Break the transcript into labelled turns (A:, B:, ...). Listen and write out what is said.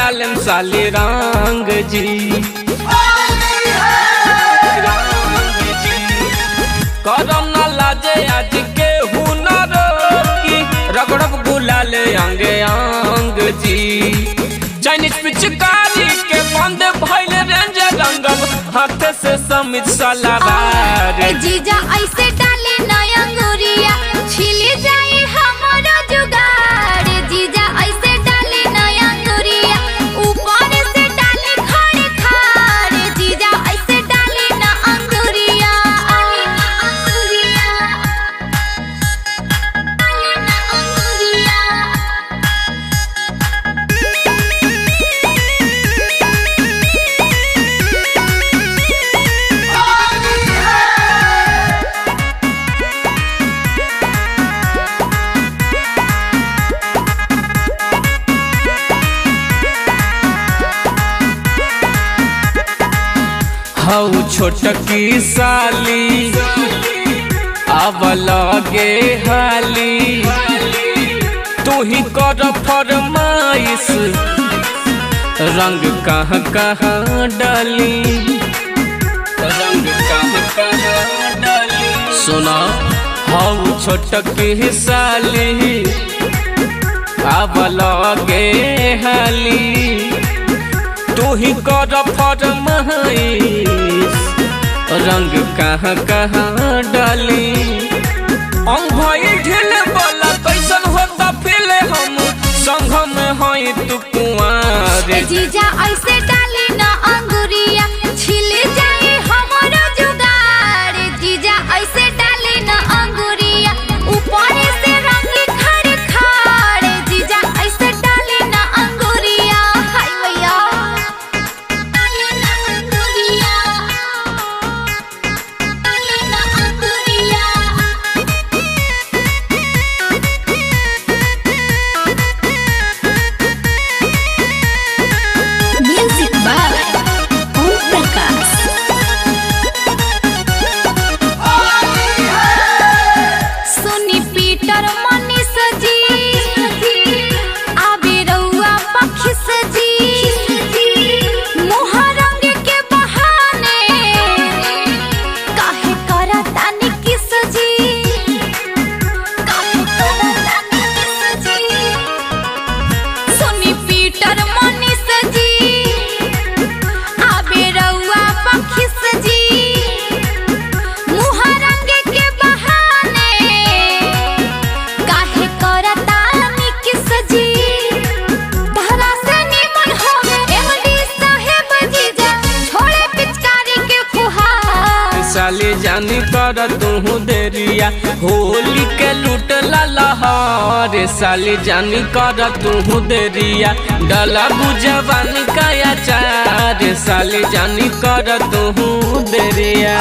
A: डालम साली रंग जी। करम न लाजे आज के हुनर की रगड़ब गुलाल अंगे अंग जी। चाइनीज पिचकारी के बंद भइल रेंज रंगब हाथ से समित सलावार।
B: जीजा ऐसे डाले नया अंगूरिया छिली जाए हमारा जुगाड़। जीजा ऐसे डाले नया अंगूरिया ऊपर से डाले खड़े खाड़। जीजा ऐसे डाले ना अंगूरिया डाले ना अंगूरिया।
A: हऊ छोटकी साली अब लगे हाली। तू ही कर फरमाइश रंग कहाँ कहाँ डाली। रंग कहाँ कहाँ डाली सुना। हऊ छोटकी साली अब लगे हाली। तू ही कर फरमाइश रंग कहाँ कहाँ डाली। अंग ढिल बोला कैसन होता फिले हम संग में हई तू कुंवार।
B: जीजा ऐसे डाली ना अंगूरिया छिल जाए हमारा जुगाड़। जीजा ऐसे डाली ना अंगूरिया ऊपर से रंगी खड़े खाड़। जीजा ऐसे डाली ना अंगूरिया हाय भैया डाली ना अंगूरिया डाली ना अंगूरिया। Music by Om Prakash. सुनी पीटर मनीष जी आबे रउआ पखिस जी। मुँह रंग के बहाने काहे करता निकिस जी। काहे करता निकिस जी। सुनी पीटर मनीष जी आबे रउआ पखिस जी। मुँह रंग के बहाने काहे करता निकिस जी। तहरा से निमन हो एमडी साहेब जीजा छोड़े पिचकारी के फुहार।
A: साली जानी कर तू देरिया होली के लूट लहर। साली जानी कर तू देरिया डला बुझवान का अचार। साली जानी कर तू देरिया।